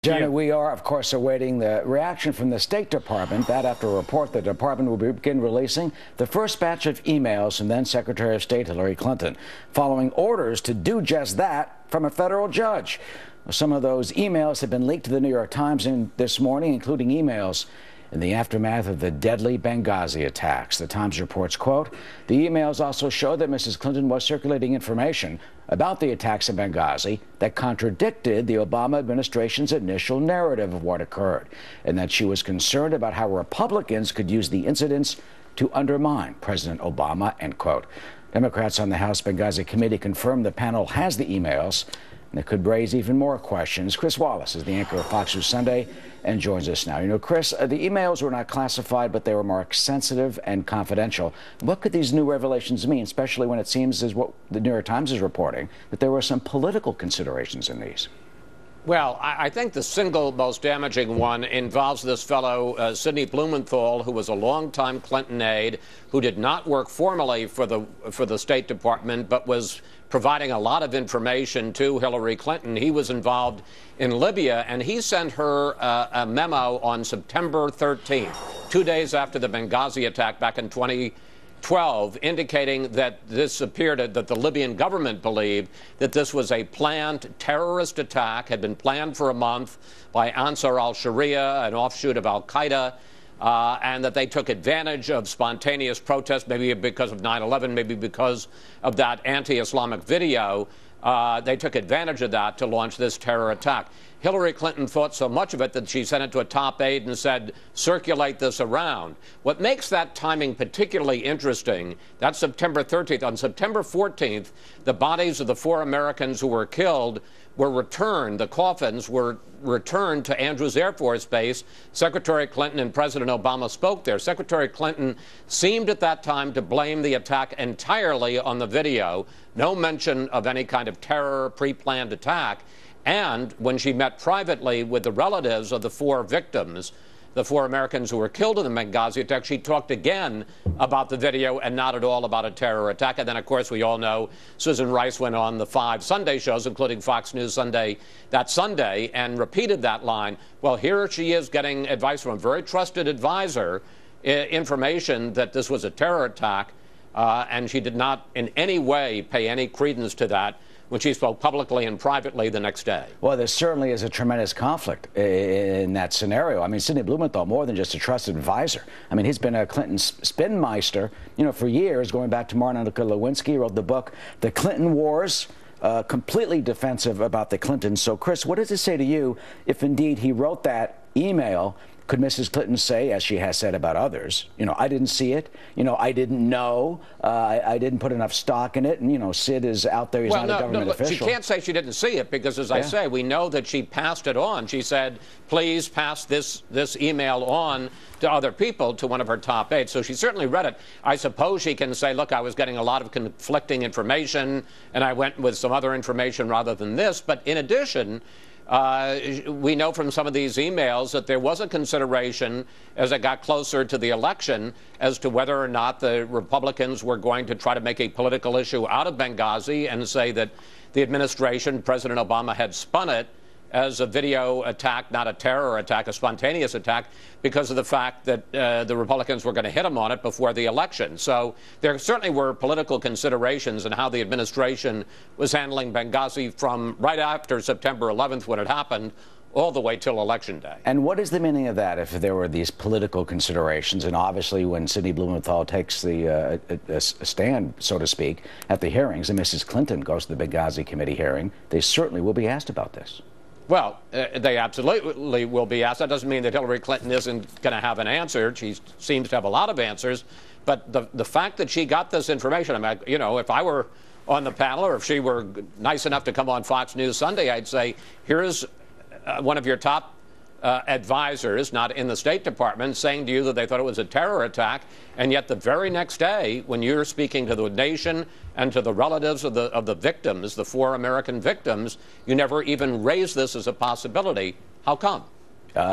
Jenna, we are, of course, awaiting the reaction from the State Department. That after a report the department will begin releasing the first batch of emails from then Secretary of State Hillary Clinton, following orders to do just that from a federal judge. Some of those emails have been leaked to the New York Times this morning, including emails in the aftermath of the deadly Benghazi attacks. The Times reports, quote, the emails also show that Mrs. Clinton was circulating information about the attacks in Benghazi that contradicted the Obama administration's initial narrative of what occurred, and that she was concerned about how Republicans could use the incidents to undermine President Obama, end quote. Democrats on the House Benghazi Committee confirmed the panel has the emails, and it could raise even more questions. Chris Wallace is the anchor of Fox News Sunday and joins us now. You know, Chris, the emails were not classified, but they were marked sensitive and confidential. What could these new revelations mean, especially when it seems, as what the New York Times is reporting, that there were some political considerations in these? Well, I think the single most damaging one involves this fellow, Sidney Blumenthal, who was a longtime Clinton aide, who did not work formally for the State Department, but was providing a lot of information to Hillary Clinton. He was involved in Libya, and he sent her a memo on September 13th, 2 days after the Benghazi attack back in 2012, indicating that this appeared that the Libyan government believed that this was a planned terrorist attack, had been planned for a month by Ansar al-Sharia, an offshoot of al-Qaeda, and that they took advantage of spontaneous protests, maybe because of 9/11, maybe because of that anti-Islamic video. They took advantage of that to launch this terror attack. Hillary Clinton thought so much of it that she sent it to a top aide and said, circulate this around. What makes that timing particularly interesting, that's September 13th. On September 14th, the bodies of the 4 Americans who were killed were returned. The coffins were returned to Andrews Air Force Base. Secretary Clinton and President Obama spoke there. Secretary Clinton seemed at that time to blame the attack entirely on the video. No mention of any kind of terror, pre-planned attack. And when she met privately with the relatives of the 4 victims, the 4 Americans who were killed in the Benghazi attack, she talked again about the video and not at all about a terror attack. And then, of course, we all know Susan Rice went on the 5 Sunday shows, including Fox News Sunday, that Sunday, and repeated that line. Well, here she is getting advice from a very trusted advisor, information that this was a terror attack, and she did not in any way pay any credence to that when she spoke publicly and privately the next day. Well, there certainly is a tremendous conflict in that scenario. I mean, Sidney Blumenthal, more than just a trusted advisor. I mean, he's been a Clinton spinmeister, you know, for years, going back to Monica Lewinsky, wrote the book, The Clinton Wars, completely defensive about the Clintons. So, Chris, what does it say to you if indeed he wrote that email? Could Mrs. Clinton say, as she has said about others, you know, I didn't see it, you know, I didn't know, I didn't put enough stock in it, and, you know, Sid is out there, he's not a government official. She can't say she didn't see it because, as I say, we know that she passed it on. She said, please pass this email on to other people, to one of her top aides. So she certainly read it. I suppose she can say, look, I was getting a lot of conflicting information, and I went with some other information rather than this. But in addition, we know from some of these emails that there was a consideration as it got closer to the election as to whether or not the Republicans were going to try to make a political issue out of Benghazi and say that the administration, President Obama, had spun it as a video attack, not a terror attack, a spontaneous attack, because of the fact that the Republicans were going to hit him on it before the election. So there certainly were political considerations in how the administration was handling Benghazi from right after September 11th when it happened, all the way till Election Day. And what is the meaning of that, if there were these political considerations? And obviously when Sidney Blumenthal takes a stand, so to speak, at the hearings, and Mrs. Clinton goes to the Benghazi committee hearing, they certainly will be asked about this. Well, they absolutely will be asked. That doesn't mean that Hillary Clinton isn't going to have an answer. She seems to have a lot of answers. But the fact that she got this information, I mean, you know, if I were on the panel or if she were nice enough to come on Fox News Sunday, I'd say, here's one of your top advisors, not in the State Department, saying to you that they thought it was a terror attack, and yet the very next day, when you're speaking to the nation and to the relatives of the victims, the 4 American victims, you never even raised this as a possibility. How come?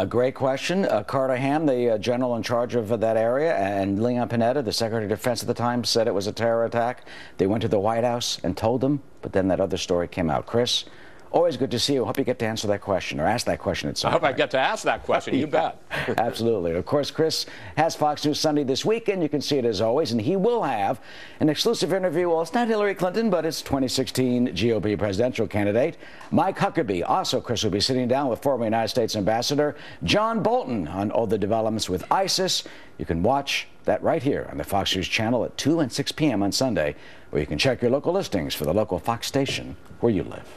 Great question. Carter Ham, the general in charge of that area, and Leon Panetta, the Secretary of Defense at the time, said it was a terror attack. They went to the White House and told them, but then that other story came out. Chris, Always good to see you. Hope you get to answer that question or ask that question at some point. I hope I get to ask that question. You bet. Absolutely. Of course, Chris has Fox News Sunday this weekend. You can see it as always, and he will have an exclusive interview. Well, it's not Hillary Clinton, but it's 2016 GOP presidential candidate Mike Huckabee. Also, Chris will be sitting down with former United States Ambassador John Bolton on all the developments with ISIS. You can watch that right here on the Fox News channel at 2 and 6 p.m. on Sunday, where you can check your local listings for the local Fox station where you live.